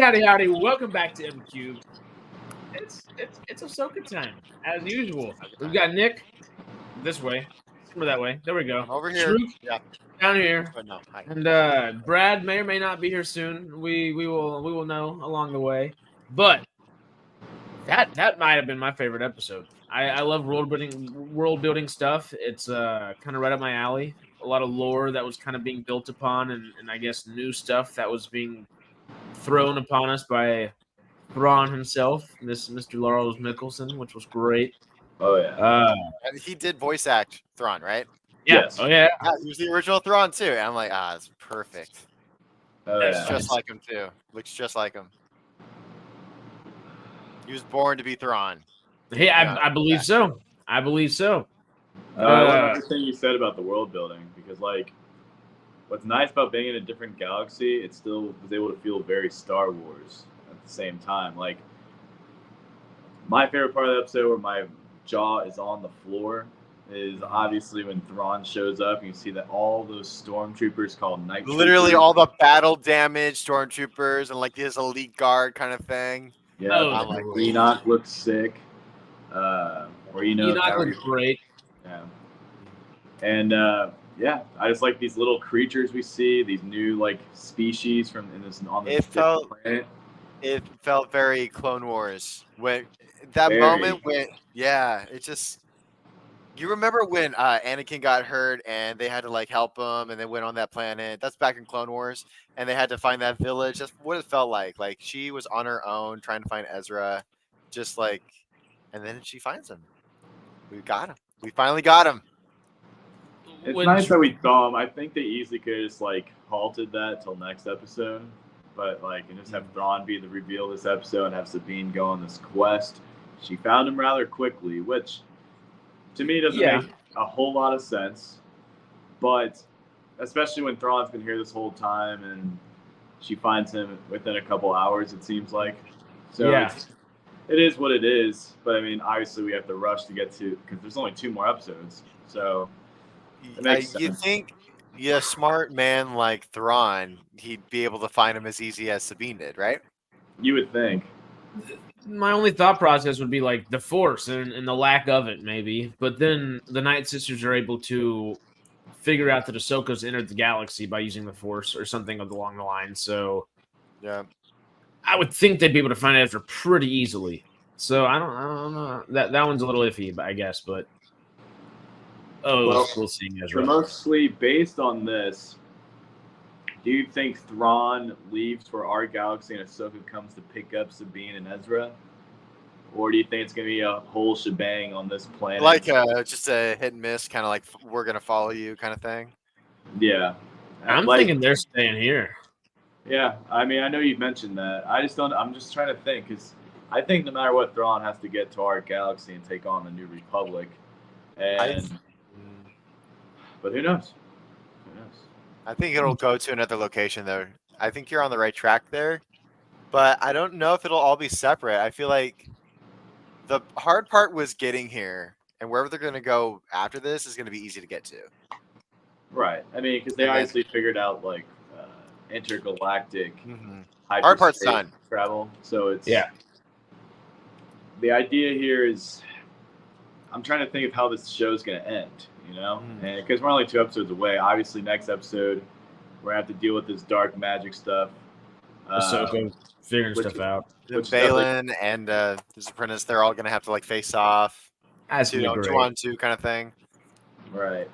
howdy, howdy. Welcome back to MCubed. It's Ahsoka time, as usual. We've got Nick this way. Or that way. There we go. I'm over here. Shroot down here. But no, hi. And Brad may or may not be here soon. We will know along the way. But that might have been my favorite episode. I love world building stuff. It's kind of right up my alley. A lot of lore that was kind of being built upon, and I guess new stuff that was being thrown upon us by Thrawn himself, Mr. Lars Mikkelsen, which was great. Oh yeah. And he did voice act Thrawn, right? Yeah. Yes. Oh yeah. Yeah, he was the original Thrawn too. And I'm like, it's perfect. Oh, It's yeah. just like him too. Looks just like him. He was born to be Thrawn. Hey, I believe so. I believe so. I love everything you said about the world building, because like what's nice about being in a different galaxy, it still was able to feel very Star Wars at the same time. Like my favorite part of the episode where my jaw is on the floor is obviously when Thrawn shows up and you see that all those stormtroopers called night Literally troopers. all the battle damage stormtroopers and like his elite guard kind of thing. Yeah, Oh, I'm like, Enoch looks sick. Or Enoch looks great. Yeah. And yeah, I just like these little creatures we see, these new like species on this planet. It felt very Clone Wars. When that Very. moment when it just you remember when Anakin got hurt and they had to like help him and they went on that planet. That's back in Clone Wars, and they had to find that village. That's what it felt like. Like she was on her own trying to find Ezra, just like, and then she finds him. We got him. We finally got him. It's nice that we saw him. I think they easily could have just like halted that till next episode, but like and just have Thrawn be the reveal of this episode and have Sabine go on this quest. She found him rather quickly, which to me doesn't make a whole lot of sense. But especially when Thrawn's been here this whole time and she finds him within a couple hours, it seems like. So it is what it is. But I mean, obviously we have to rush to get to because there's only 2 more episodes. So it makes sense. You think a smart man like Thrawn, he'd be able to find him as easy as Sabine did, right? You would think. My only thought process would be like the Force and the lack of it, maybe. But then the Night Sisters are able to figure out that Ahsoka's entered the galaxy by using the Force or something along the line. So, yeah, I would think they'd be able to find Ezra pretty easily. So I don't know. That one's a little iffy, I guess. But we'll see Ezra. So mostly based on this, do you think Thrawn leaves for our galaxy and Ahsoka comes to pick up Sabine and Ezra? Or do you think it's going to be a whole shebang on this planet? Like just a hit and miss, kind of like we're going to follow you kind of thing? Yeah. I'm thinking they're staying here. Yeah. I mean, I know you mentioned that. I'm just trying to think because I think no matter what, Thrawn has to get to our galaxy and take on the New Republic. But who knows? I think it'll go to another location, though. I think you're on the right track there, but I don't know if it'll all be separate. I feel like the hard part was getting here, and wherever they're going to go after this is going to be easy to get to. Right. I mean, because they obviously figured out, like, intergalactic hard part's done. Travel. So it's... Yeah. The idea here is... I'm trying to think of how this show's going to end. You know, and because we're only 2 episodes away. Obviously, next episode we're gonna have to deal with this dark magic stuff. Ahsoka figuring stuff out. Balin and his apprentice, they're all gonna have to like face off. That's 2-on-2 kind of thing. Right.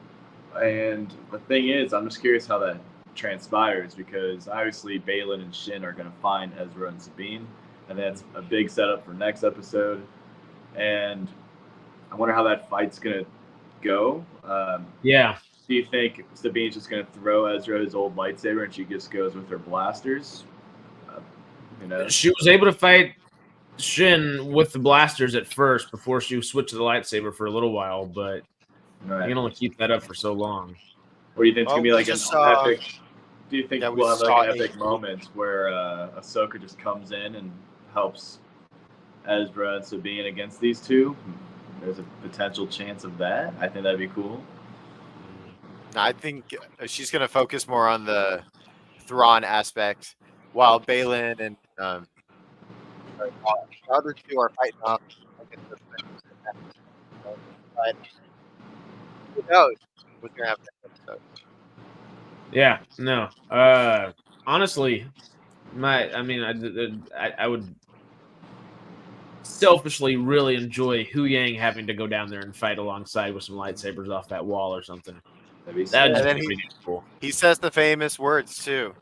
And the thing is, I'm just curious how that transpires because obviously Balin and Shin are gonna find Ezra and Sabine, and that's a big setup for next episode. And I wonder how that fight's gonna go. Do you think Sabine's just going to throw Ezra his old lightsaber and she just goes with her blasters? She was able to fight Shin with the blasters at first before she switched to the lightsaber for a little while, but you can only keep that up for so long. Or do you think it's going to be like an epic? Do you think we'll have like an epic moment where Ahsoka just comes in and helps Ezra and Sabine against these two? There's a potential chance of that. I think that'd be cool. I think she's going to focus more on the Thrawn aspect, while Balin and The other two are fighting off against the but who knows what's gonna happen next episode? Yeah, no. Honestly, I would selfishly really enjoy Hu Yang having to go down there and fight alongside with some lightsabers off that wall or something. That'd be That'd sick. just then be pretty cool. He says the famous words too.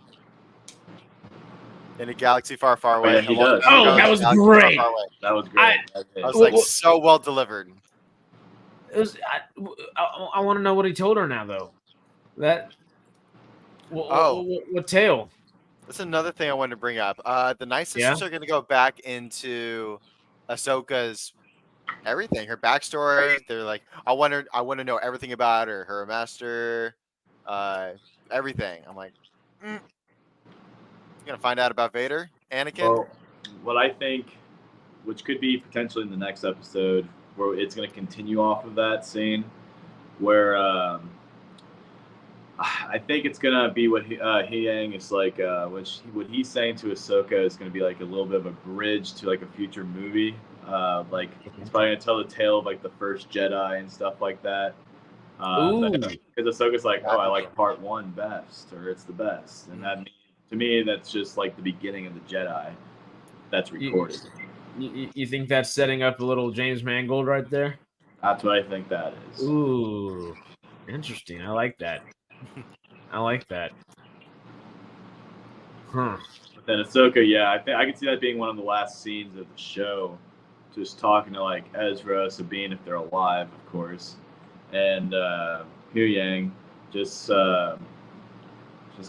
In a galaxy far, far Oh, away. yeah, he does. Oh, that was Galaxy far, great. far away. That was great. I was like, Well, so well delivered. It was. I want to know what he told her now, though. That. What tale? That's another thing I wanted to bring up. The Night Yeah? Sisters are going to go back into Ahsoka's everything, her backstory. They're like, I want to know everything about her, her master, everything. I'm like, you gonna find out about Vader, Anakin. Well, what I think, which could be potentially in the next episode, where it's going to continue off of that scene, where I think it's going to be what Yang is like, what he's saying to Ahsoka is going to be like a little bit of a bridge to like a future movie. Like he's probably going to tell the tale of like the first Jedi and stuff like that. Because Ahsoka's like, oh, I like part 1 best, or it's the best, and that to me that's just like the beginning of the Jedi that's recorded. You think that's setting up a little James Mangold right there? That's what I think that is. Ooh, interesting. I like that. I like that. Huh. But then Ahsoka, yeah, I think I can see that being one of the last scenes of the show, just talking to like Ezra, Sabine, if they're alive, of course, and Hu Yang, just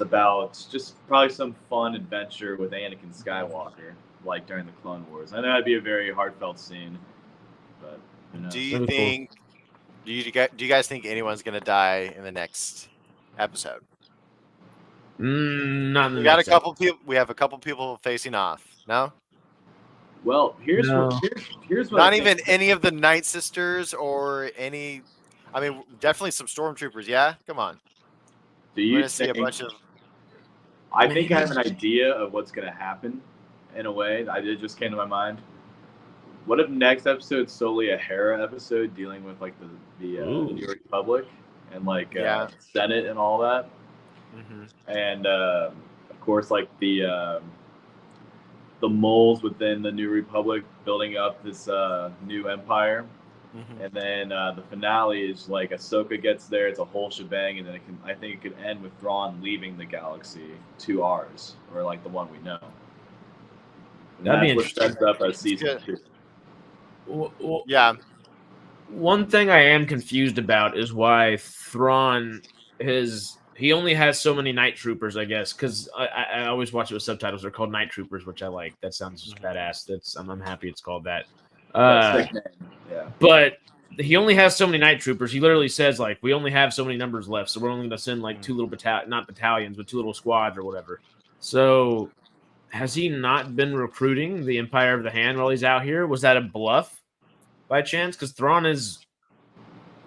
about probably some fun adventure with Anakin Skywalker, like during the Clone Wars. I know that'd be a very heartfelt scene, but who knows? Do you think? Do you guys think anyone's gonna die in the next episode? Not in the We got a next couple people. We have a couple people facing off. No, Well, here's No. what not I even think. any of the Night Sisters or any. I mean, definitely some stormtroopers. Yeah, come on. Do We're you gonna see a think? bunch of. I think I have an idea of what's going to happen. In a way, it just came to my mind. What if next episode's solely a Hera episode dealing with like the New Republic and like Senate and all that, and of course like the moles within the New Republic building up this new empire, and then the finale is like Ahsoka gets there, it's a whole shebang, and then I think it could end with Thrawn leaving the galaxy to ours, or like the one we know. And That'd be that's what interesting. sets up as season 2. Well, Yeah. One thing I am confused about is why Thrawn he only has so many night troopers, I guess, because I always watch it with subtitles. They're called night troopers, which I like. That sounds just badass. I'm happy it's called that. Sick name. Yeah. But he only has so many night troopers. He literally says like, we only have so many numbers left, so we're only going to send like 2 little not battalions, but 2 little squads or whatever. So has he not been recruiting the Empire of the Hand while he's out here? Was that a bluff by chance? Because Thrawn is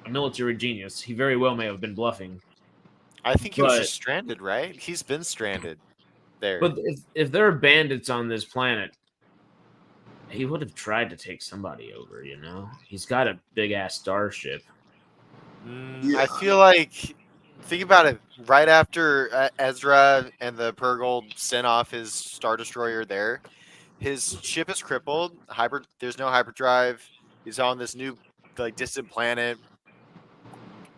a military genius. He very well may have been bluffing. I think he was just stranded, right? He's been stranded there. But if there are bandits on this planet, he would have tried to take somebody over, you know? He's got a big-ass starship. I feel like, think about it, right after Ezra and the Purgold sent off his Star Destroyer there, his ship is crippled. There's no hyperdrive. He's on this new, like, distant planet.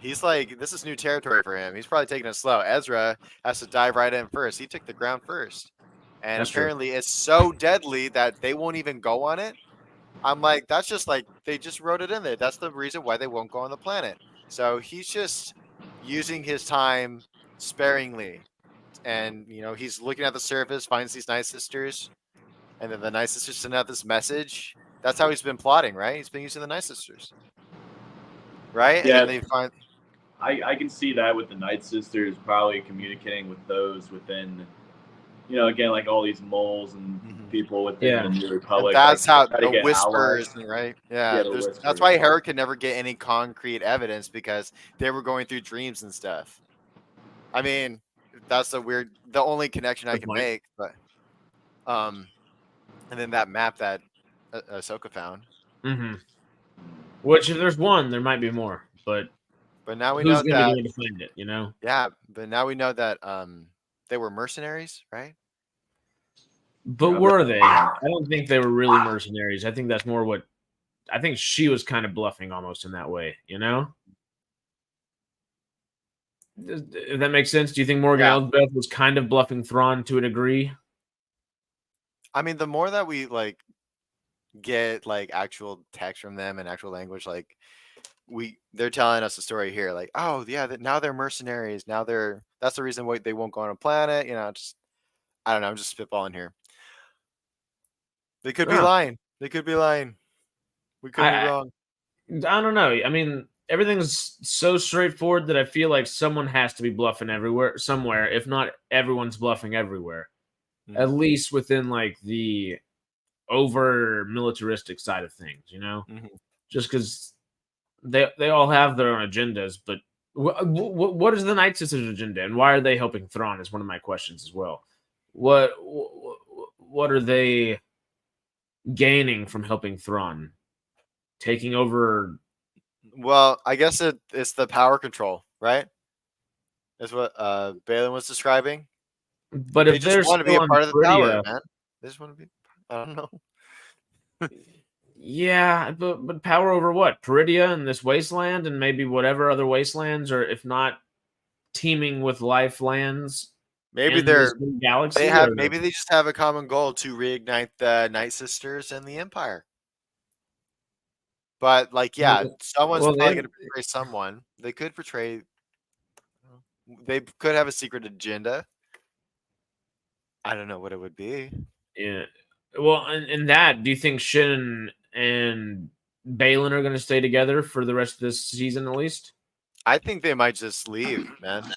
He's like, this is new territory for him. He's probably taking it slow. Ezra has to dive right in first. He took the ground first. And That's apparently it's so deadly that they won't even go on it. I'm like, that's just like, they just wrote it in there. That's the reason why they won't go on the planet. So he's just using his time sparingly. And, you know, he's looking at the surface, finds these Night Sisters. And then the Night Sisters send out this message. That's how he's been plotting, right? He's been using the Night Sisters. Right? Yeah. And then they find... I can see that with the Night Sisters probably communicating with those within, you know, again, like all these moles and people within the New Republic. And that's how like, the whispers, right? Yeah, that's why Hera could never get any concrete evidence because they were going through dreams and stuff. I mean, that's the only connection I can make. But And then that map that Ahsoka found. Mm-hmm. Which, if there's one, there might be more. But now we who's know going to be that. going to find it? Yeah, but now we know that they were mercenaries, right? But were they? I don't think they were really mercenaries. I think that's more what. I think she was kind of bluffing almost in that way. If that makes sense. Do you think Morgan Elsbeth was kind of bluffing Thrawn to a degree? I mean, the more that we get actual text from them and actual language, they're telling us a story here, oh yeah, now they're mercenaries. Now that's the reason why they won't go on a planet. I don't know. I'm just spitballing here. They could be lying. We could be wrong. I don't know. I mean, everything's so straightforward that I feel like someone has to be bluffing somewhere. If not, everyone's bluffing everywhere. At least within the over militaristic side of things, just because they all have their own agendas. But what is the Night Sisters' agenda, and why are they helping Thrawn? Is one of my questions as well. What are they gaining from helping Thrawn? Taking over? Well, I guess it's the power control, right? That's what Balin was describing. But they if just want to be a part of the power, man. They just want to be. I don't know. Yeah, but power over what? Peridia and this wasteland, and maybe whatever other wastelands, or if not, teaming with life lands. Maybe they're galaxy. Maybe they just have a common goal to reignite the Night Sisters and the Empire. But someone's probably going to portray someone. They could portray. They could have a secret agenda. I don't know what it would be. Yeah. Well, in that, do you think Shin and Balin are going to stay together for the rest of this season at least? I think they might just leave, man.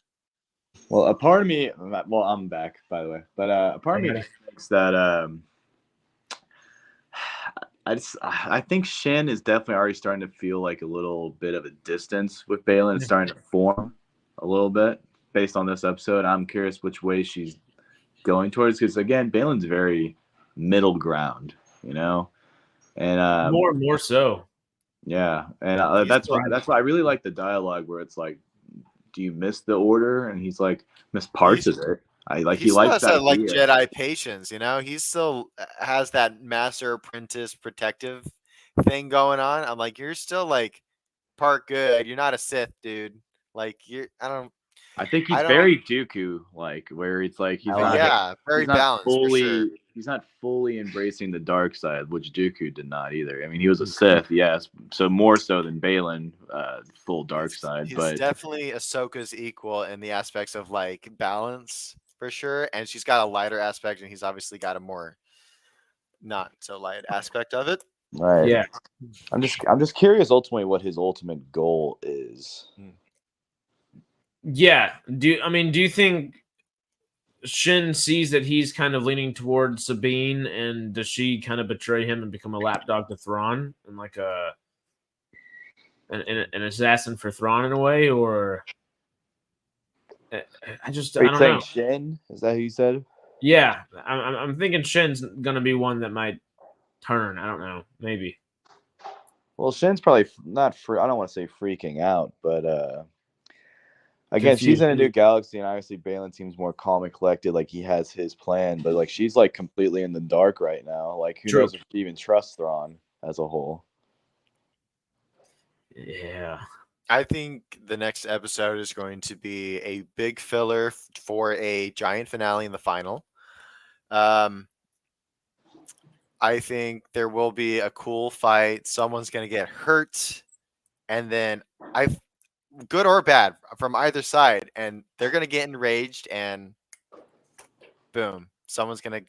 Well, a part of me, I'm back, by the way, but a part of me just thinks that I think Shin is definitely already starting to feel like a little bit of a distance with Balin. It's starting to form a little bit based on this episode. I'm curious which way she's going towards, because again, Balin's very middle ground, and more so. Yeah, and that's why I really like the dialogue where it's like, "Do you miss the order?" And he's like, "Miss parts of it." He likes that Jedi patience, He still has that master apprentice protective thing going on. I'm like, you're still part good. You're not a Sith, dude. I think he's very Dooku, where it's like he's not very balanced. He's not fully embracing the dark side, which Dooku did not either. I mean, he was a Sith, yes, so more so than Balin, full dark side. He's definitely Ahsoka's equal in the aspects of balance for sure, and she's got a lighter aspect, and he's obviously got a more not so light aspect of it. Right. Yeah. I'm just curious ultimately what his ultimate goal is. Yeah. Do you think Shin sees that he's kind of leaning towards Sabine, and does she kind of betray him and become a lapdog to Thrawn and an assassin for Thrawn in a way? Or I don't know. Shin? Is that who you said? Yeah, I'm thinking Shin's gonna be one that might turn. I don't know, maybe. Well, Shin's probably not I don't want to say freaking out, but again, she's in a new galaxy, and obviously Balin seems more calm and collected, like he has his plan, but she's completely in the dark right now. Who knows if she even trusts Thrawn as a whole. Yeah. I think the next episode is going to be a big filler for a giant finale in the final. I think there will be a cool fight. Someone's going to get hurt, and then good or bad from either side, and they're going to get enraged, and boom, someone's going to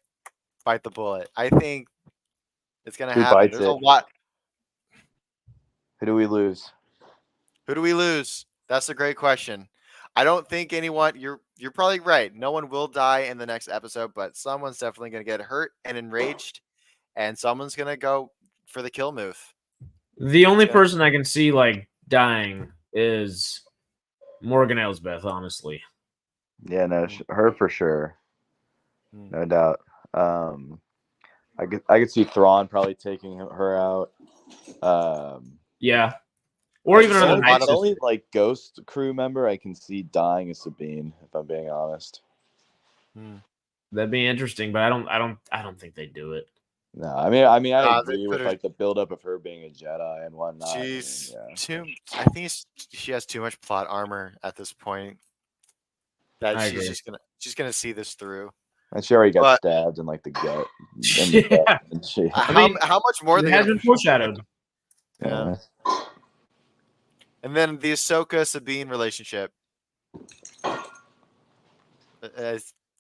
bite the bullet. I think it's going to happen. There's a lot. Who do we lose? Who do we lose? That's a great question. I don't think anyone. You're probably right. No one will die in the next episode, but someone's definitely going to get hurt and enraged, and someone's going to go for the kill move. The only person I can see dying is Morgan Elsbeth, honestly. Yeah, no, her for sure. No doubt. I could see Thrawn probably taking her out. Yeah. Or even another night. The only like ghost crew member I can see dying is Sabine, if I'm being honest. That'd be interesting, but I don't think they do it. No, I mean, I agree with like the buildup of her being a Jedi and whatnot. She's I think she has too much plot armor at this point. That she's gonna see this through. And she already got stabbed in like the gut. How much more? It has been foreshadowed. Yeah. And then the Ahsoka Sabine relationship.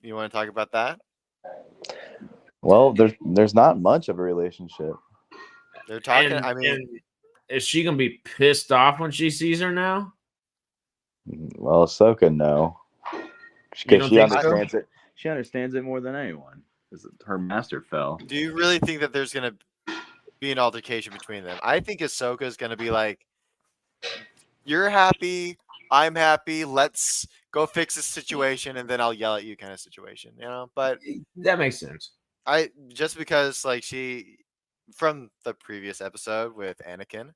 You want to talk about that? Well, there's not much of a relationship. They're talking. And is she gonna be pissed off when she sees her now? Well, Ahsoka, no, because she understands so? it. She understands it more than anyone. Because her master fell. Do you really think that there's gonna be an altercation between them? I think Ahsoka is gonna be like, "You're happy, I'm happy. Let's go fix this situation, and then I'll yell at you," kind of situation, you know. But that makes sense. Just because like she from the previous episode with Anakin,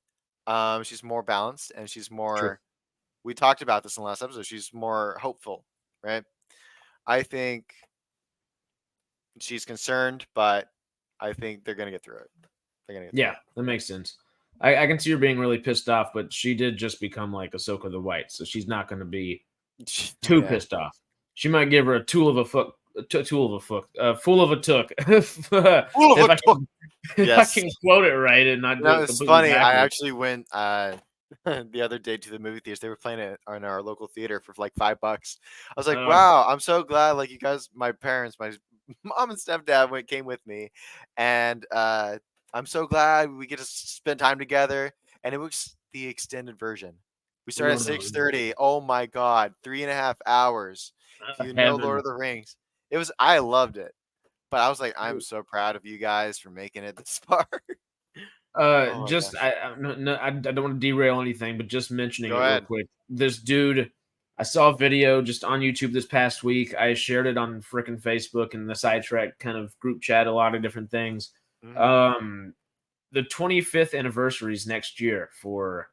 she's more balanced and she's more. True. We talked about this in the last episode. She's more hopeful, right? I think she's concerned, but I think they're gonna get through it. That makes sense. I can see her being really pissed off, but she did just become like Ahsoka the White, so she's not going to be too pissed off. She might give her a fool of a took. If I can quote it right and not. No, it's funny. Backwards. I actually went the other day to the movie theaters. They were playing it in our local theater for like $5. I was like, wow, I'm so glad. Like you guys, my parents, my mom and stepdad came with me, and I'm so glad we get to spend time together. And it was the extended version. We started at 6:30. Oh my God, 3.5 hours. Lord of the Rings. I loved it, but I was like, I'm so proud of you guys for making it this far. I don't want to derail anything, but just mentioning real quick. This dude, I saw a video just on YouTube this past week. I shared it on frickin' Facebook and the Sidetrack kind of group chat, a lot of different things. Mm-hmm. The 25th anniversary is next year or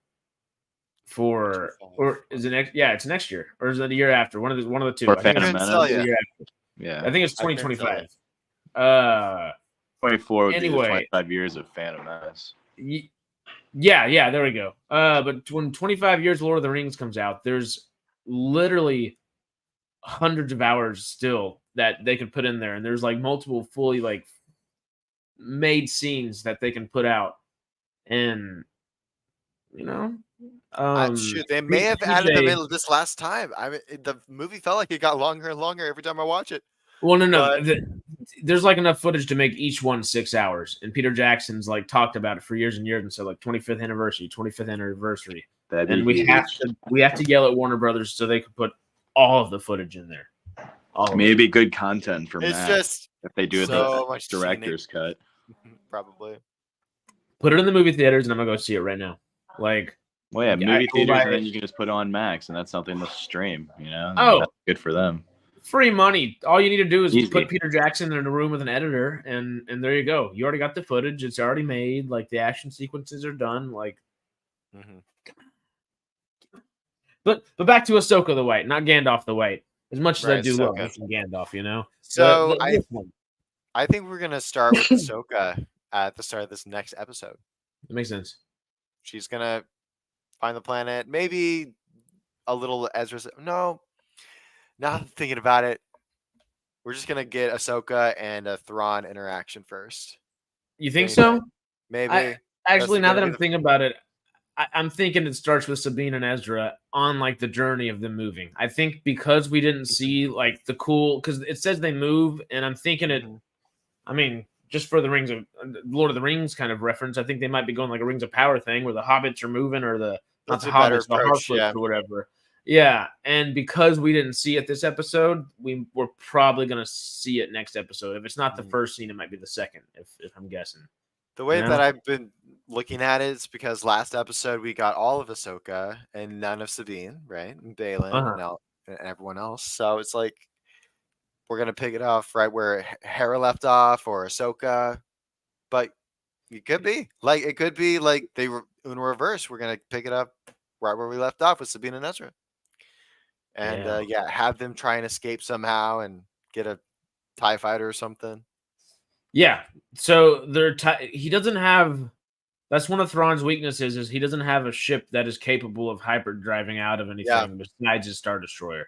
is it next? Yeah, it's next year, or is it the year after? One of the two. I think it's Yeah, I think it's 2025. 24 would be 25 years of Phantom Menace. Yeah, there we go. But when 25 years of Lord of the Rings comes out, there's literally hundreds of hours still that they could put in there, and there's like multiple fully like made scenes that they can put out, and you know. They may have added them in this last time. The movie felt like it got longer and longer every time I watch it. Well, no. There's like enough footage to make each one 6 hours, and Peter Jackson's like talked about it for years and years, and so like 25th anniversary, and we have to yell at Warner Brothers so they could put all of the footage in there. Maybe good content for Matt. Just if they do so the director's cut, probably put it in the movie theaters, and I'm gonna go see it right now. Like. Well, yeah, movie theaters, and then you can just put it on Max, and that's something to stream. You know, that's good for them. Free money. All you need to do is put Peter Jackson in a room with an editor, and there you go. You already got the footage; it's already made. Like the action sequences are done. Like, but back to Ahsoka the White, not Gandalf the White. As much as I do love Gandalf, you know. So I think we're gonna start with Ahsoka at the start of this next episode. That makes sense. She's gonna find the planet, maybe a little Ezra. No, not thinking about it. We're just gonna get Ahsoka and a Thrawn interaction first. You think so? Maybe. Actually, now that I'm thinking about it, I'm thinking it starts with Sabine and Ezra on like the journey of them moving. I think because we didn't see like the cool, because it says they move, and I'm thinking it. I mean, just for the Lord of the Rings kind of reference, I think they might be going like a Rings of Power thing where the hobbits are moving, or the hobbits, the harfoots or whatever. Yeah, and because we didn't see it this episode, we're probably gonna see it next episode. If it's not the first scene, it might be the second. If I'm guessing. The way that I've been looking at it is because last episode we got all of Ahsoka and none of Sabine, right? And Baylan and everyone else. So it's like we're gonna pick it off right where Hera left off, or Ahsoka. but it could be like they were in reverse. We're gonna pick it up right where we left off with Sabine and Ezra, and have them try and escape somehow and get a TIE fighter or something. Yeah. So he doesn't have. That's one of Thrawn's weaknesses is he doesn't have a ship that is capable of hyperdriving out of anything besides his Star Destroyer.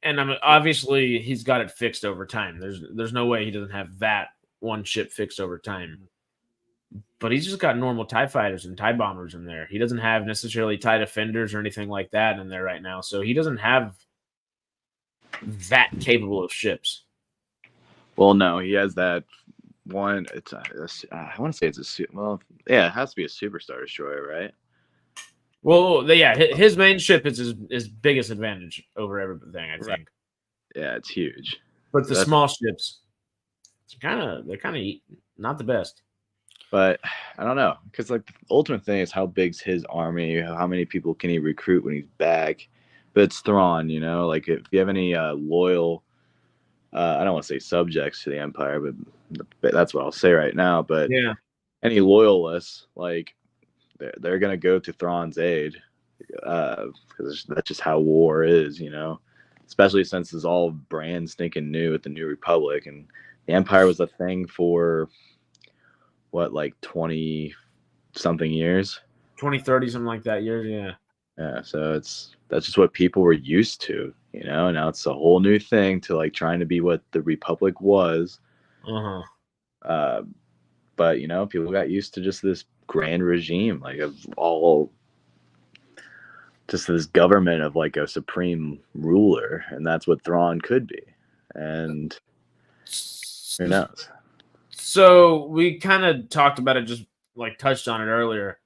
And I mean, obviously he's got it fixed over time. There's no way he doesn't have that one ship fixed over time. But he's just got normal TIE fighters and TIE bombers in there. He doesn't have necessarily TIE defenders or anything like that in there right now. So he doesn't have that capable of ships. Well, no, he has that one. It's I want to say it's it has to be a Superstar Destroyer, right? Well, his main ship is his biggest advantage over everything, I think. Yeah, it's huge. But the small ships, they're kind of not the best. But I don't know, because like the ultimate thing is how big's his army, how many people can he recruit when he's back. But it's Thrawn, you know, like if you have any loyal, I don't want to say subjects to the Empire, but that's what I'll say right now. But any loyalists, like they're gonna go to Thrawn's aid, because that's just how war is, you know. Especially since it's all brand stinking new at the New Republic, and the Empire was a thing for what, like 20 something years, 20, 30, something like that years. Yeah, so that's just what people were used to, you know. And now it's a whole new thing to like trying to be what the Republic was. But you know, people got used to just this grand regime, like of all just this government of like a supreme ruler, and that's what Thrawn could be. And who knows? So we kind of talked about it, just like touched on it earlier.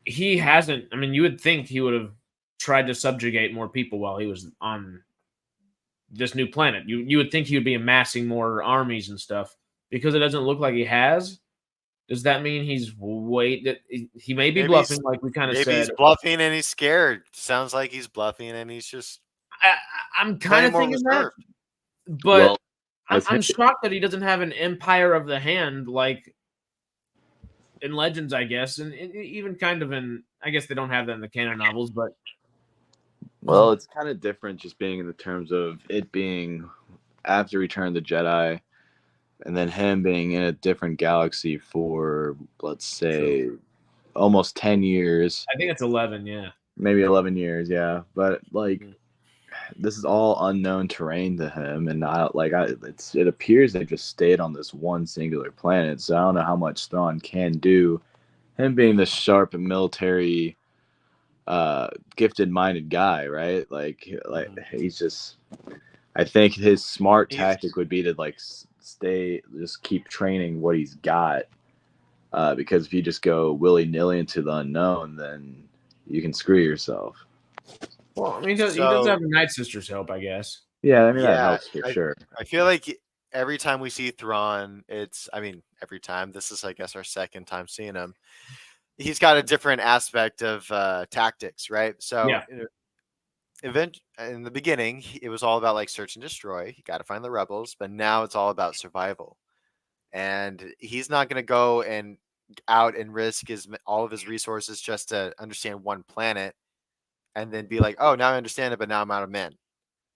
He hasn't. I mean, you would think he would have tried to subjugate more people while he was on this new planet. You would think he would be amassing more armies and stuff, because it doesn't look like he has. Does that mean he's he may be bluffing, like we kind of said? Maybe he's bluffing and he's scared. Sounds like he's bluffing and he's just. I'm kind of thinking that, but I'm shocked that he doesn't have an Empire of the Hand like in Legends, I guess, and even kind of in. I guess they don't have that in the canon novels, but. Well, it's kind of different just being in the terms of it being after Return of the Jedi, and then him being in a different galaxy for, let's say, almost 10 years. I think it's 11, yeah. Maybe 11 years, yeah. But, like, this is all unknown terrain to him, and it appears they just stayed on this one singular planet, so I don't know how much Thrawn can do. Him being the sharp military, gifted-minded guy, right? Like he's just. I think his smart tactic would be to like just keep training what he's got, because if you just go willy-nilly into the unknown, then you can screw yourself. Well, I mean, he does have the Night Sisters' help, I guess. Yeah, I mean that helps for sure. I feel like every time we see Thrawn, every time. This is, I guess, our second time seeing him. He's got a different aspect of tactics, right? So in the beginning, it was all about like search and destroy. You got to find the rebels, but now it's all about survival. And he's not going to go out and risk all of his resources just to understand one planet, and then be like, "Oh, now I understand it, but now I'm out of men."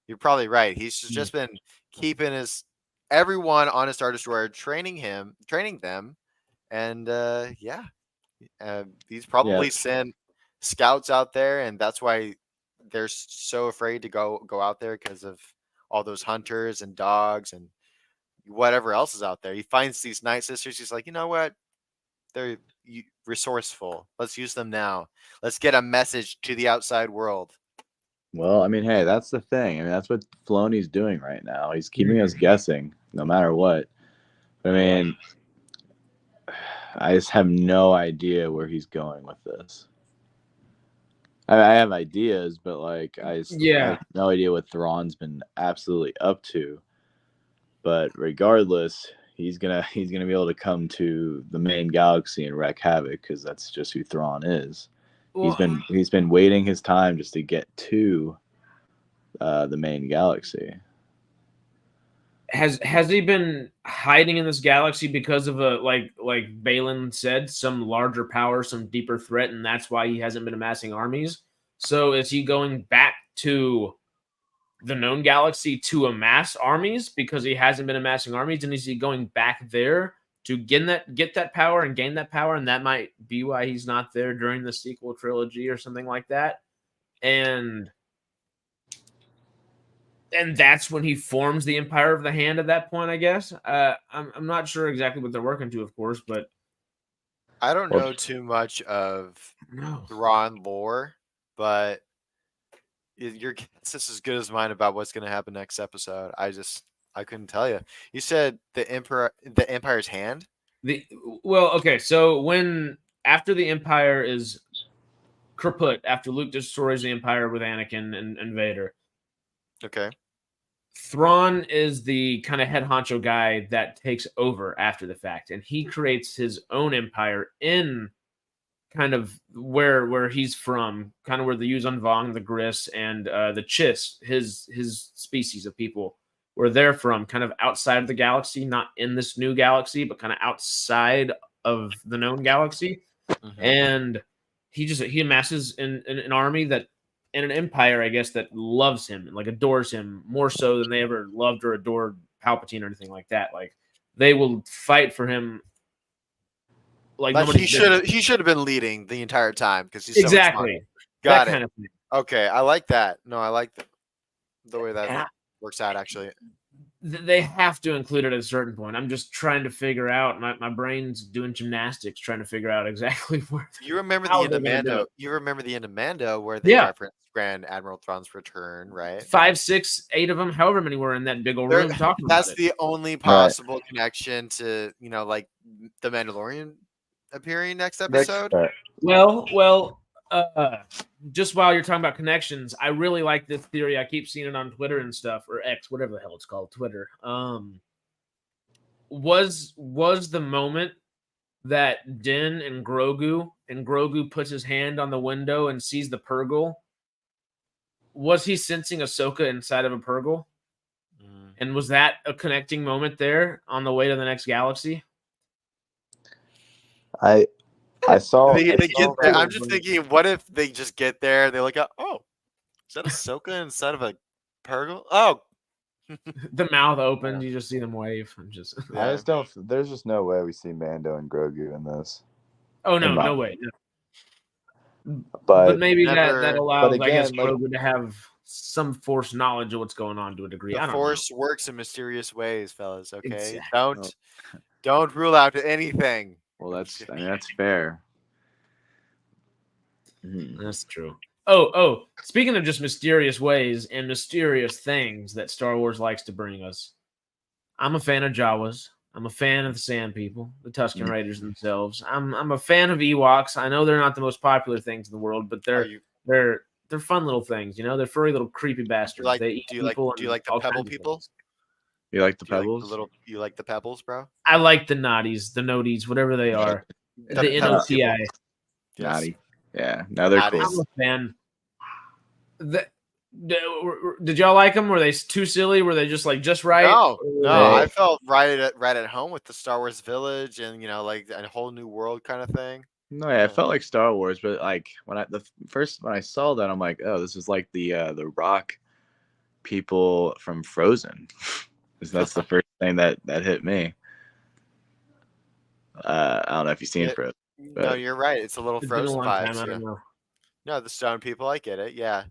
You're probably right. He's just been keeping everyone on a Star Destroyer, training them, and he's probably sent scouts out there, and that's why they're so afraid to go out there, because of all those hunters and dogs and whatever else is out there. He finds these Night Sisters. He's like, you know what? They're resourceful. Let's use them now. Let's get a message to the outside world. Well, I mean, hey, that's the thing. I mean, that's what Filoni's doing right now. He's keeping us guessing, no matter what. I mean, I just have no idea where he's going with this. I have ideas, but like I have no idea what Thrawn's been absolutely up to. But regardless, he's gonna be able to come to the main galaxy and wreak havoc, because that's just who Thrawn is. Well, he's been waiting his time just to get to the main galaxy. has he been hiding in this galaxy because of a like Balin said, some larger power, some deeper threat, and that's why he hasn't been amassing armies? So is he going back to the known galaxy to amass armies because he hasn't been amassing armies, and is he going back there to get that power and gain that power, and that might be why he's not there during the sequel trilogy or something like that, and that's when he forms the Empire of the Hand at that point, I guess. I'm not sure exactly what they're working to, of course, but I don't know too much of Thrawn lore, but your guess is as good as mine about what's going to happen next episode. I couldn't tell you. You said the Empire's Hand. Okay. So after the Empire is kaput, after Luke destroys the Empire with Anakin and Vader. Okay. Thrawn is the kind of head honcho guy that takes over after the fact, and he creates his own empire in kind of where he's from, kind of where the Yuuzhan Vong, the Gris, and the Chiss, his species of people, where they're from, kind of outside of the galaxy, not in this new galaxy, but kind of outside of the known galaxy. Mm-hmm. And he amasses an army that, and an empire, I guess, that loves him and like adores him more so than they ever loved or adored Palpatine or anything like that. Like they will fight for him. Like he should have been leading the entire time because he's exactly so got it. Kind of thing. Okay, I like that. No, I like the way that works out. Actually, they have to include it at a certain point. I'm just trying to figure out. My brain's doing gymnastics trying to figure out exactly where. You remember the end of Mando? You remember the end of Mando where they referenced Grand Admiral Thrawn's return, right? 5, 6, 8 of them, however many were in that big old room talking about it. That's the only possible connection to like the Mandalorian appearing next episode. Well, just while you're talking about connections, I really like this theory. I keep seeing it on Twitter and stuff, or X, whatever the hell it's called, Twitter. Was the moment that Din and Grogu puts his hand on the window and sees the Purgle? Was he sensing Ahsoka inside of a Purgle? And was that a connecting moment there on the way to the next galaxy? I saw. They get there. I'm just thinking, what if they just get there? They look up. Oh, is that Ahsoka instead of a Purgle? Oh, the mouth opens. You just see them wave. I just don't. There's just no way we see Mando and Grogu in this. Oh no way. No. But maybe that allows, again, I guess, Grogu to have some Force knowledge of what's going on to a degree. The Force works in mysterious ways, fellas. Okay, exactly. Don't rule out anything. Well, that's fair. That's true. Oh, speaking of just mysterious ways and mysterious things that Star Wars likes to bring us, I'm a fan of Jawas. I'm a fan of the Sand People, the Tusken Raiders themselves. I'm a fan of Ewoks. I know they're not the most popular things in the world, but they're fun little things. You know, they're furry little creepy bastards. Do you like the Pebble people? You like the Pebbles? You like the Pebbles, bro? I like the Naughties, the Noties, whatever they are. The NOTI. Naughty. Yeah, no, they're cool. I'm a fan. Did y'all like them? Were they too silly? Were they just right? No. I felt right at home with the Star Wars Village and like a whole new world kind of thing. No, yeah, it felt like Star Wars, but like when I saw that, I'm like, oh, this is like the Rock people from Frozen. That's the first thing that hit me. I don't know if you've seen Frozen. But... No, you're right. It's a little Frozen vibes. I don't know. No, the stone people. I get it. Yeah.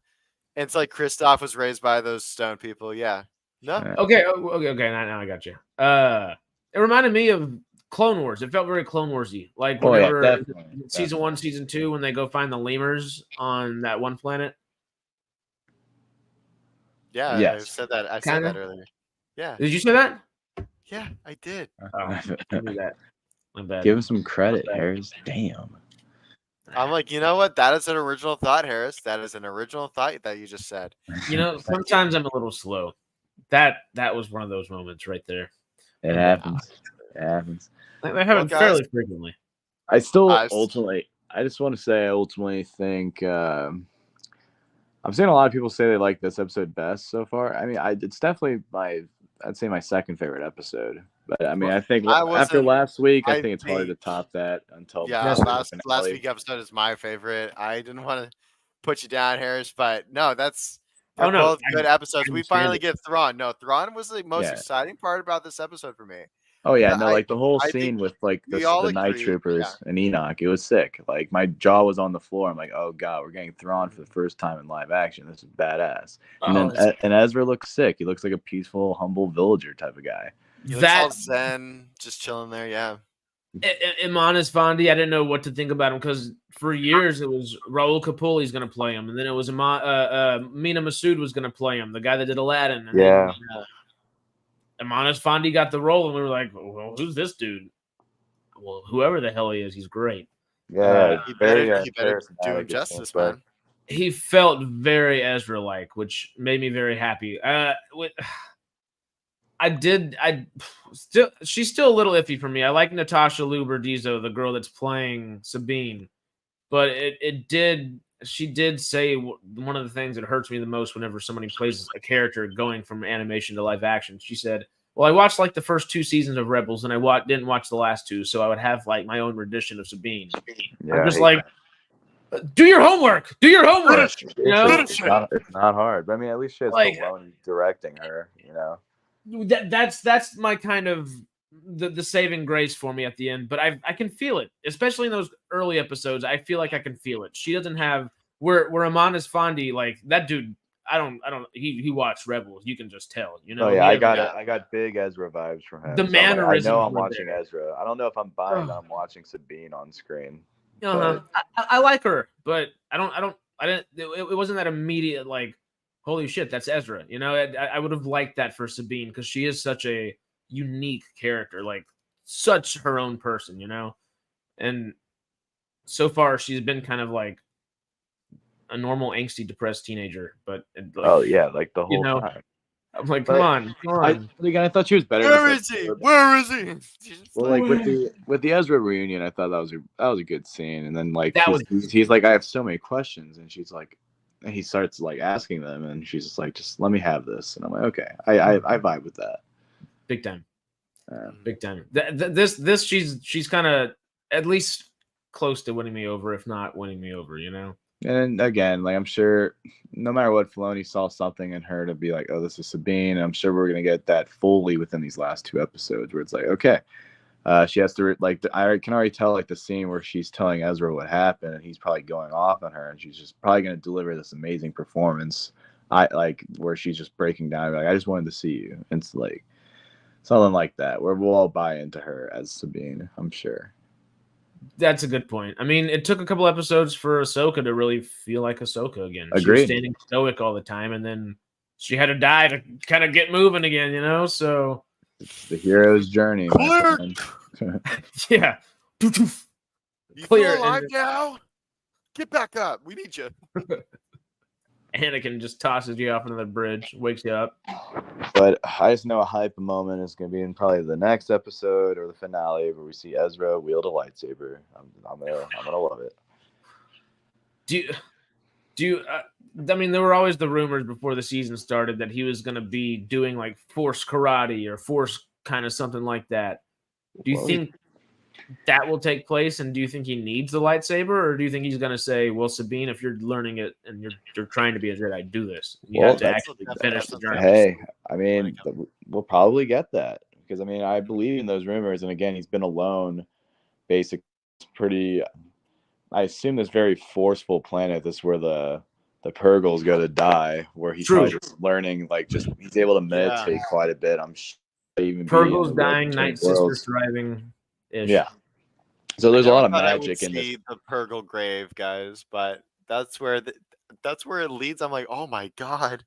And it's like Kristoff was raised by those stone people. Yeah. No. Okay. Now I got you. It reminded me of Clone Wars. It felt very Clone Warsy. Like whenever season 1, season 2, when they go find the lemurs on that one planet. Yeah. Yes. I said that earlier. Yeah. Did you say that? Yeah, I did. I knew that. My bad. Give him some credit, Harris. Damn. I'm like, you know what? That is an original thought, Harris. That is an original thought that you just said. Sometimes I'm a little slow. That was one of those moments right there. It happens. It happens. They happen fairly frequently. I just want to say, I ultimately think I'm seeing a lot of people say they like this episode best so far. I mean, it's definitely my I'd say my second favorite episode. But I mean, Well, I think I after wasn't. last week, I I think it's hard to think, top that until yeah, the last finale. week episode is my favorite. I didn't want to put you down, Harris, but no, they're Oh, no, both I good episodes. We understand finally it. get Thrawn. No, Thrawn was the most Yeah. exciting part about this episode for me. Oh yeah, But no, like the whole I scene think with like we all the night agree. troopers and Enoch, it was sick. Like my jaw was on the floor. I'm like, oh god, we're getting Thrawn for the first time in live action. This is badass. And Oh, then and Ezra looks sick. He looks like a peaceful, humble villager type of guy. He looks all zen, just chilling there. Yeah. Imanis Fondi, I didn't know what to think about him because for years it was Raul Capuli's going to play him, and then it was Mina Masood was going to play him, the guy that did Aladdin. And Yeah. Then, Imanis Fondi got the role, and we were like, well, who's this dude? Well, whoever the hell he is, he's great. Yeah, He very better do him charismatic, justice, but man. He felt very Ezra-like, which made me very happy. She's still a little iffy for me. I like Natasha Liu Bordizzo, the girl that's playing Sabine, but she did say one of the things that hurts me the most whenever somebody plays a character going from animation to live action. She said, well, I watched like the first 2 seasons of Rebels and I didn't watch the last 2, so I would have like my own rendition of Sabine. yeah, I'm just like, do your homework. Do your homework. It's not hard. But I mean, at least she has Like, Filoni directing her. You know. That's my kind of the saving grace for me at the end. But I can feel it, especially in those early episodes. I feel like I can feel it. She doesn't have where Imanis Fondi, like that dude. I don't. He watched Rebels. You can just tell. You know. Oh yeah, I got big Ezra vibes from him. The mannerisms. I know I'm watching Ezra. I don't know if I'm buying that I'm watching Sabine on screen. I like her, but I didn't. It wasn't that immediate like, holy shit, that's Ezra. You know, I would have liked that for Sabine because she is such a unique character, like such her own person, you know. And so far, she's been kind of like a normal angsty, depressed teenager. But oh yeah, like the whole time. I'm like, come on. I thought she was better. Where is he? Where is he? Well, like with the Ezra reunion, I thought that was a good scene. And then like he's like, I have so many questions, and she's like, and he starts like asking them, and she's just like, just let me have this, and I'm like, okay, I vibe with that. Big time, big time. This she's kind of at least close to winning me over, if not winning me over, you know. And again, like I'm sure no matter what, Filoni saw something in her to be like, oh, this is Sabine. I'm sure we're gonna get that fully within these last 2 episodes where it's like, okay, she has to I can already tell like the scene where she's telling Ezra what happened and he's probably going off on her and she's just probably gonna deliver this amazing performance. Where she's just breaking down like, I just wanted to see you. It's like something like that where we'll all buy into her as Sabine, I'm sure. That's a good point. I mean, it took a couple episodes for Ahsoka to really feel like Ahsoka again. Agreed. She was standing stoic all the time, and then she had to die to kind of get moving again, you know? So it's the hero's journey. Yeah. You feel alive now? Get back up. We need you. Anakin just tosses you off into the bridge, wakes you up. But I just know a hype moment is going to be in probably the next episode or the finale where we see Ezra wield a lightsaber. I'm gonna love it. Do you? I mean, there were always the rumors before the season started that he was going to be doing like Force karate or Force kind of something like that. Do you think that will take place, and do you think he needs the lightsaber, or do you think he's going to say, well, Sabine, if you're learning it and you're trying to be a Jedi, do this. You have to actually finish the journey. Hey, I mean, we'll probably get that because, I mean, I believe in those rumors. And again, he's been alone, basically pretty, I assume this very forceful planet, this is where the Purgles go to die, where he's probably just learning, like, just he's able to meditate quite a bit. I'm sure even Purgles dying, Night Sisters thriving. Yeah. So there's a lot of magic in this. The Purgle grave, guys, but that's where it leads. I'm like, oh my god.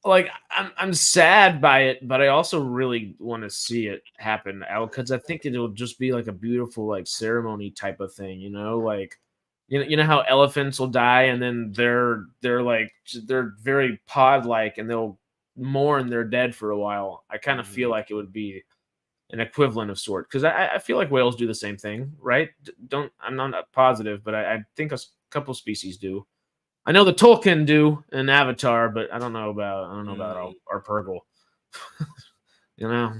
Like I'm sad by it, but I also really want to see it happen because I think it'll just be like a beautiful like ceremony type of thing, you know, like you know how elephants will die and then they're very pod like and they'll mourn their dead for a while. I kind of feel like it would be an equivalent of sort because I feel like whales do the same thing, right? I'm not positive, but I think a couple species do. I know the Tolkien do in Avatar, but I don't know about our Purgle. You know,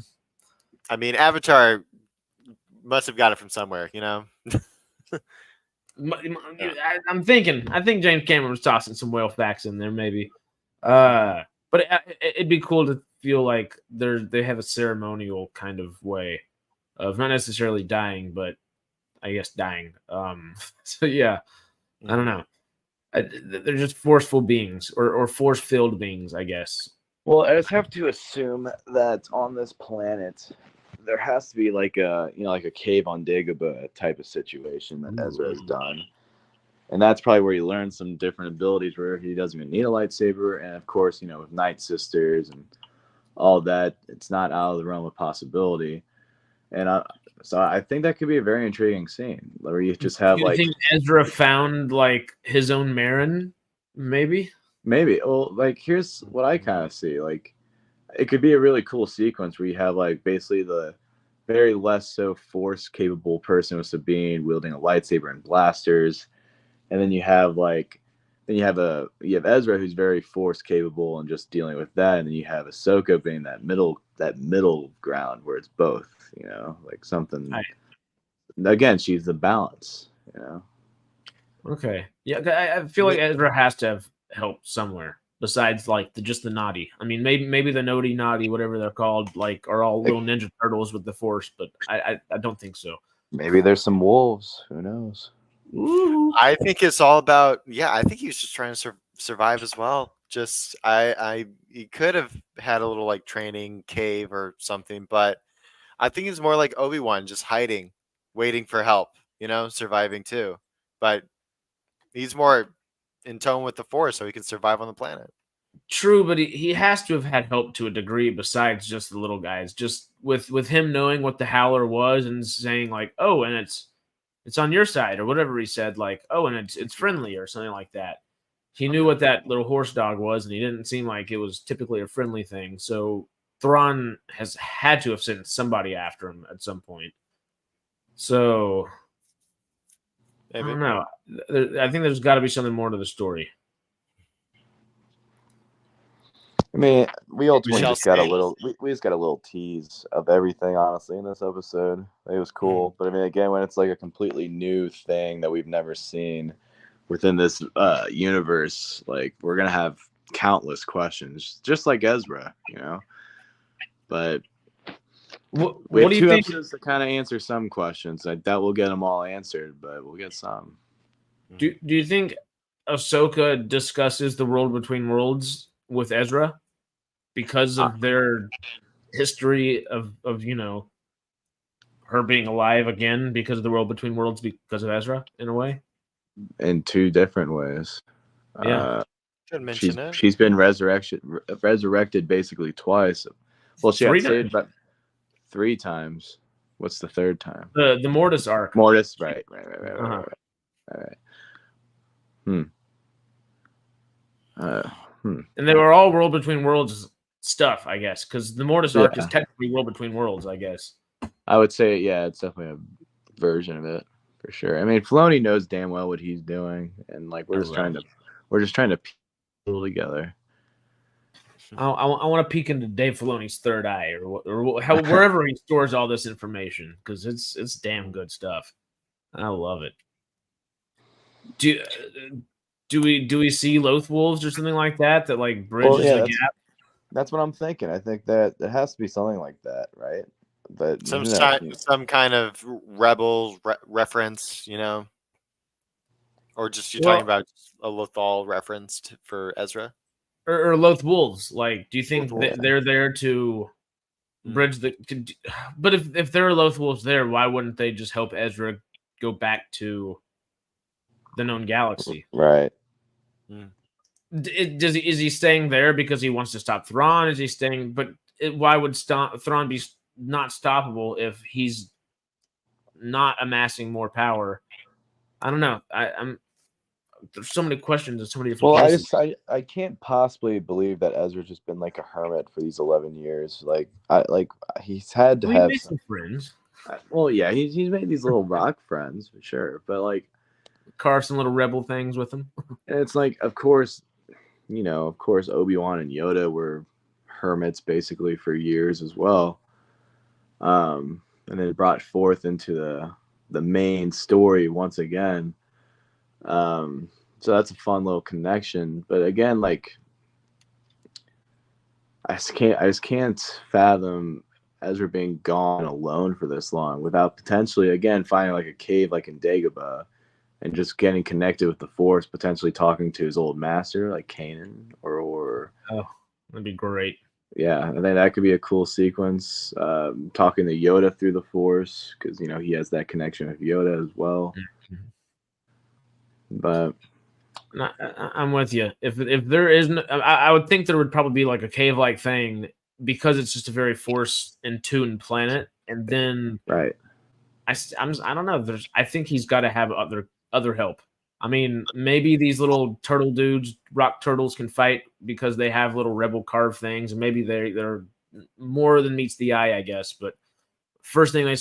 I mean, Avatar must have got it from somewhere, you know. I'm thinking. I think James Cameron was tossing some whale facts in there, maybe. But it'd be cool to feel like they have a ceremonial kind of way of not necessarily dying, but I guess dying. So yeah, I don't know. They're just forceful beings or force-filled beings, I guess. Well, I just have to assume that on this planet, there has to be like a cave on Dagobah type of situation that Ezra has done, and that's probably where he learns some different abilities where he doesn't even need a lightsaber, and of course, with Night Sisters and all that, it's not out of the realm of possibility, and so I think that could be a very intriguing scene where you just have you think Ezra found like his own Marin, maybe. Maybe. Well, like, here's what I kind of see. Like, it could be a really cool sequence where you have, like, basically the very less so force capable person with Sabine wielding a lightsaber and blasters. And then you have, like, you have Ezra who's very force capable and just dealing with that. And then you have Ahsoka being that middle ground where it's both, like something. Right. Again, she's the balance, Okay. Yeah, I feel like Ezra has to have help somewhere besides like just the naughty. I mean, maybe the naughty, whatever they're called, like are all little Ninja Turtles with the Force, but I don't think so. Maybe there's some wolves. Who knows? Ooh. I think it's all about. Yeah, I think he was just trying to survive as well. Just he could have had a little like training cave or something, but I think it's more like Obi-Wan, just hiding, waiting for help. Surviving too, but he's more in tone with the Force, so he can survive on the planet. True, but he has to have had help to a degree besides just the little guys. Just with him knowing what the Howler was and saying like, oh, and it's on your side or whatever he said, like, oh, and it's friendly or something like that. He knew what that little horse dog was, and he didn't seem like it was typically a friendly thing. So Thrawn has had to have sent somebody after him at some point. So maybe. I don't know. I think there's got to be something more to the story. I mean, we ultimately just got a little. We just got a little tease of everything, honestly, in this episode. It was cool, but I mean, again, when it's like a completely new thing that we've never seen within this universe, like we're gonna have countless questions, just like Ezra, But we have two episodes to kind of answer some questions. I doubt we'll get them all answered, but we'll get some. Do you think Ahsoka discusses the world between worlds with Ezra because of their history of her being alive again because of the world between worlds because of Ezra in a way? In two different ways. Yeah. She's been resurrected basically twice. Well, she got saved about 3 times. What's the third time? The Mortis arc. Mortis, right. And they were all world between worlds stuff, I guess, because the Mortis arc is technically world between worlds, I guess. I would say, yeah, it's definitely a version of it for sure. I mean, Filoni knows damn well what he's doing, and like we're just trying to pull together. I want to peek into Dave Filoni's third eye, or wherever he stores all this information, because it's damn good stuff. I love it. Do we see Loth Wolves or something like that like bridges the gap? That's what I'm thinking. I think that it has to be something like that, right? But some kind of rebel reference, or just talking about a Lothal reference for Ezra, or Loth Wolves. Like, do you think they're there to bridge the? But if there are Loth Wolves there, why wouldn't they just help Ezra go back to the known galaxy? Right. Is he staying there because he wants to stop Thrawn? Is he staying? But why would Thrawn be not stoppable if he's not amassing more power? I don't know. There's so many questions and so many different places. I can't possibly believe that Ezra's just been like a hermit for these 11 years. He's had to have some friends. Well, yeah, he's made these little rock friends for sure, but like carve some little rebel things with him. And it's like, of course, Obi-Wan and Yoda were hermits basically for years as well. And then brought forth into the main story once again. So that's a fun little connection. But again, like I just can't fathom Ezra being gone alone for this long without potentially again finding like a cave like in Dagobah and just getting connected with the Force, potentially talking to his old master like Kanan or Oh, that'd be great. yeah, I think that could be a cool sequence. Talking to Yoda through the Force because he has that connection with Yoda as well. But No, I'm with you. If there isn't, I would think there would probably be like a cave like thing because it's just a very Force in tuned planet, and then right, I don't know. I think he's got to have other help. I mean, maybe these little turtle dudes, rock turtles, can fight because they have little rebel carved things, and maybe they're more than meets the eye, I guess. But first thing they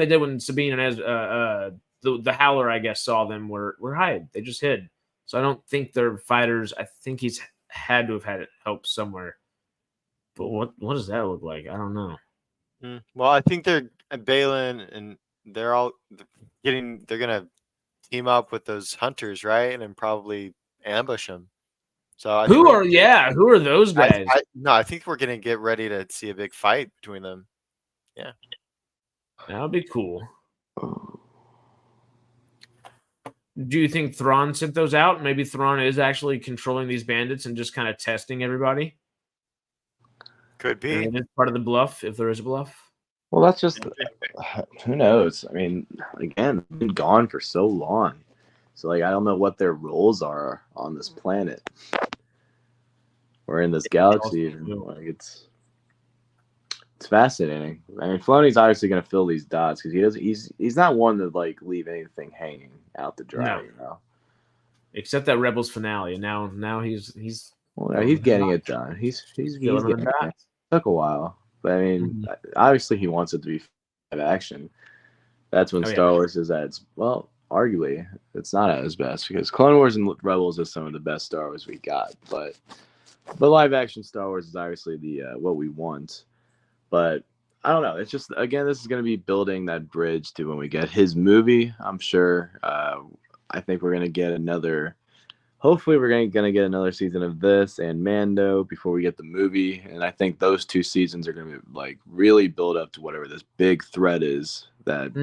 did when Sabine and the Howler, I guess, saw them were hide. They just hid. So I don't think they're fighters. I think he's had to have had help somewhere. But what does that look like? I don't know. Well, I think they're Balin and they're gonna team up with those hunters, right? And then probably ambush them. So who are those guys? I think we're gonna get ready to see a big fight between them. Yeah, that would be cool. Do you think Thrawn sent those out? Maybe Thrawn is actually controlling these bandits and just kind of testing everybody. Could be. And it is part of the bluff, if there is a bluff. Well, that's just who knows. I mean, again, they've been gone for so long, so like I don't know what their roles are on this planet or in this galaxy. Even. Like it's fascinating. I mean, Filoni's obviously going to fill these dots because he's not one to like leave anything hanging out to dry. No. Except that Rebels finale, and now he's getting it done. He's getting it done. It took a while, but I mean, obviously he wants it to be live action. That's when Star Wars is at its arguably it's not at its best because Clone Wars and Rebels is some of the best Star Wars we got, but live action Star Wars is obviously the what we want. But I don't know. It's just, again, this is going to be building that bridge to when we get his movie, I'm sure. I think we're going to get hopefully we're going to get another season of this and Mando before we get the movie. And I think those two seasons are going to like really build up to whatever this big threat is that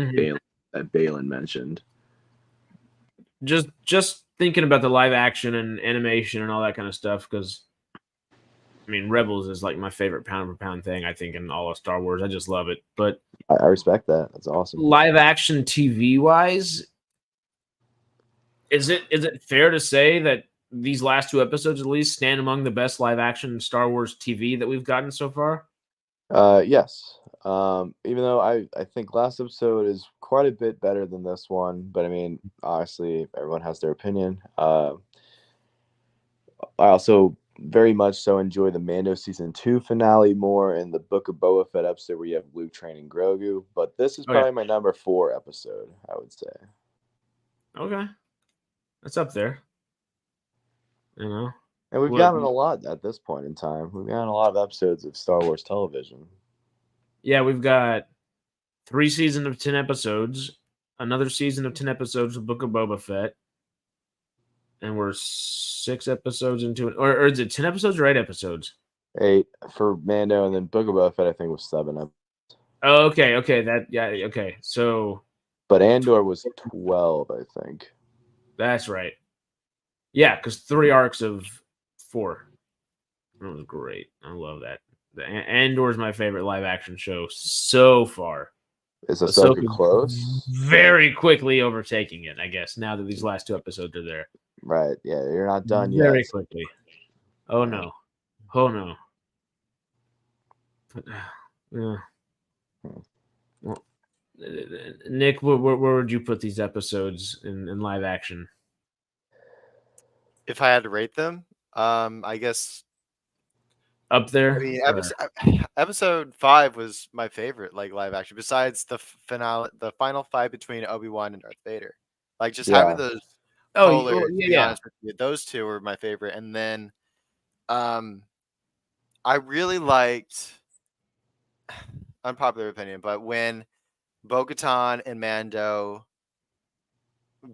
Balin mentioned. Just thinking about the live action and animation and all that kind of stuff, because I mean, Rebels is like my favorite pound for pound thing, I think, in all of Star Wars. I just love it. But I respect that. That's awesome. Live action TV wise, is it fair to say that these last two episodes at least stand among the best live action Star Wars TV that we've gotten so far? Yes. Even though I think last episode is quite a bit better than this one, but I mean, obviously everyone has their opinion. I also very much so enjoy the Mando season 2 finale more and the Book of Boba Fett episode where you have Luke training Grogu. But this is probably my number 4 episode, I would say. Okay. That's up there. You know? And we've gotten a lot at this point in time. We've gotten a lot of episodes of Star Wars television. Yeah, we've got 3 seasons of 10 episodes, another season of 10 episodes of Book of Boba Fett. And we're 6 episodes into it. Or is it 10 episodes or 8 episodes? 8 for Mando, and then Book of Boba Fett, I think, was 7 episodes. Oh, okay. Okay. So. But Andor was 12, I think. That's right. Yeah, because 3 arcs of 4. That was great. I love that. Andor is my favorite live action show so far. Is Ahsoka close? Very quickly overtaking it, I guess, now that these last 2 episodes are there. Right. Yeah, you're not done yet. Very quickly. Oh, no. Oh, no. But, yeah. Well, Nick, where would you put these episodes in live action? If I had to rate them, I guess up there. I mean, episode 5 was my favorite, like live action. Besides the finale, the final fight between Obi-Wan and Darth Vader, like just having those. To be honest with you, those 2 were my favorite, and then, I really liked, unpopular opinion, but when Bo-Katan and Mando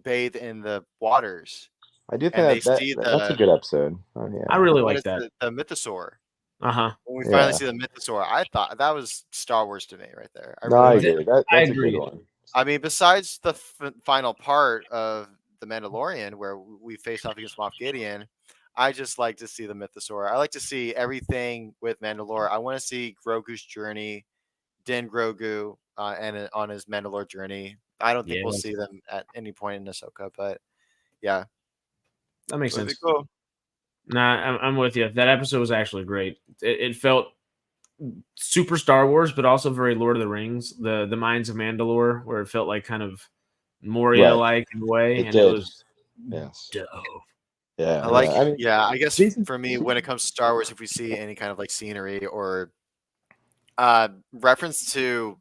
bathe in the waters I do and they think see that's a good episode. Oh I yeah. really what like is that. the mythosaur. Uh-huh. When we finally Yeah. see the mythosaur, I thought that was Star Wars to me right there. I No, really I liked it. agree. That's I a agree. good one. I mean, besides the final part of The Mandalorian where we face off against Moff Gideon, I just like to see the mythosaur. I like to see everything with Mandalore. I want to see Grogu's journey, Din Grogu, and on his Mandalore journey. I don't think we'll Yes. see them at any point in Ahsoka, but yeah, That makes it'll be sense. cool. Nah, I'm with you. That episode was actually great. It felt super Star Wars, but also very Lord of the Rings, the Mines of Mandalore, where it felt like kind of Moria-like in a way, It and did. it was Yes. dope. Yeah. I like, I mean, I guess season- for me, when it comes to Star Wars, if we see any kind of like scenery or reference to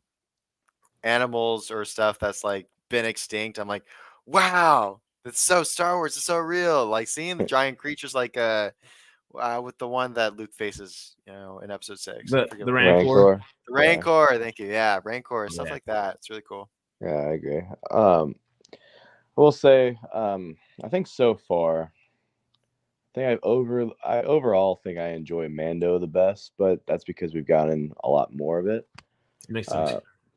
animals or stuff that's like been extinct, I'm like, wow, it's so Star Wars, it's so real. Like seeing the giant creatures like with the one that Luke faces, in episode 6. I forget The what Rancor. the Rancor, thank you. Yeah, Rancor, stuff Yeah. like that. It's really cool. Yeah, I agree. I will say, I think so far, I overall think I enjoy Mando the best, but that's because we've gotten a lot more of it. Makes sense.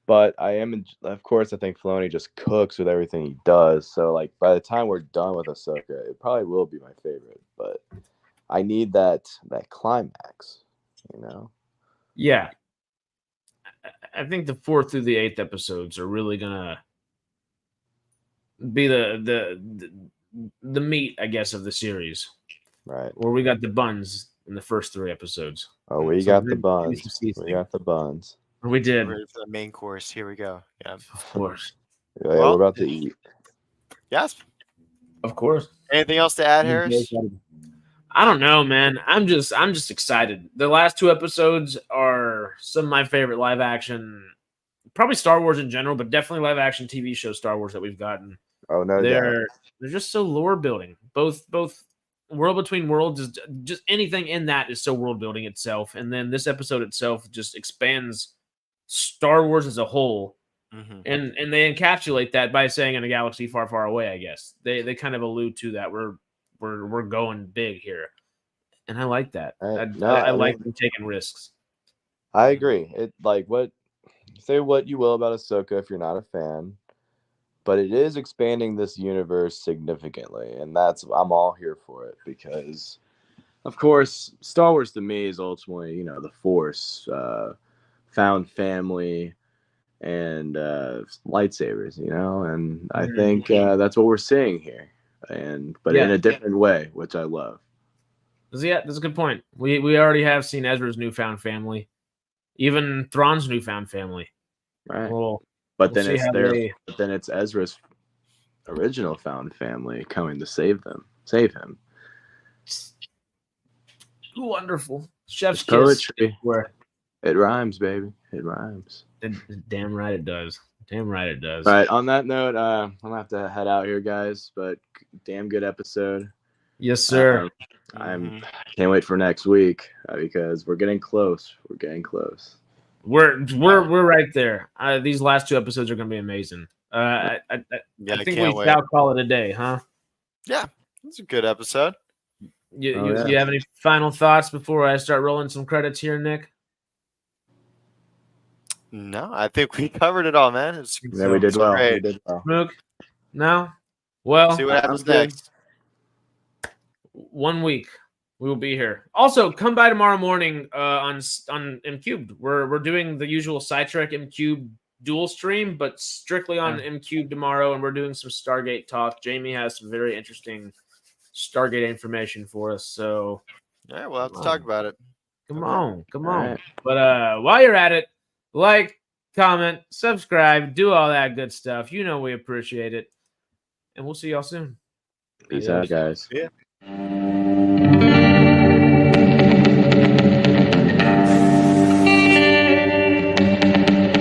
But of course, I think Filoni just cooks with everything he does. So, like, by the time we're done with Ahsoka, it probably will be my favorite. But I need that climax, Yeah. I think the 4th through the 8th episodes are really gonna be the meat, I guess, of the series. Right. Where we got the buns in the first 3 episodes. Oh, we So got the maybe buns. some seasoning. We got the buns. We did. Ready for the main course. Here we go. Yeah. Of course. Yeah, Well, we're about to eat. Yes. Of course. Anything else to add, Harris? I don't know, man. I'm just excited. The last 2 episodes are some of my favorite live action, probably Star Wars in general, but definitely live action TV show Star Wars that we've gotten. Oh no, They're just so lore building. Both World Between Worlds is just anything in that is so world building itself, and then this episode itself just expands Star Wars as a whole, and they encapsulate that by saying in a galaxy far, far away. I guess they kind of allude to that we're going big here, and I like that. I like them taking risks. I agree. Say what you will about Ahsoka if you're not a fan, but it is expanding this universe significantly, and I'm all here for it because, of course, Star Wars to me is ultimately, the Force, found family, and lightsabers, and I think that's what we're seeing here, but in a different way, which I love. Yeah, that's a good point. We already have seen Ezra's newfound family, even Thrawn's newfound family. Right. But then it's Ezra's original found family coming to save him. Wonderful. Chef's poetry. Where it rhymes, baby. It rhymes. Damn right it does. Damn right it does. All right. On that note, I'm gonna have to head out here, guys. But damn good episode. Yes, sir. I can't wait for next week because we're getting close. We're getting close. We're right there. These last 2 episodes are going to be amazing. I think we shall call it a day, huh? Yeah, it's a good episode. You have any final thoughts before I start rolling some credits here, Nick? No, I think we covered it all, man. We did well. Great. We did well. Mook? No? Well, see what happens next. 1 week. We will be here. Also, come by tomorrow morning on MCubed. We're doing the usual Sidetrack MCubed dual stream, but strictly on MCubed tomorrow, and we're doing some Stargate talk. Jamie has some very interesting Stargate information for us. So, yeah, we'll have to talk about it. Come on. Right. But while you're at it, like, comment, subscribe, do all that good stuff. We appreciate it, and we'll see y'all soon. Peace out, guys. Yeah.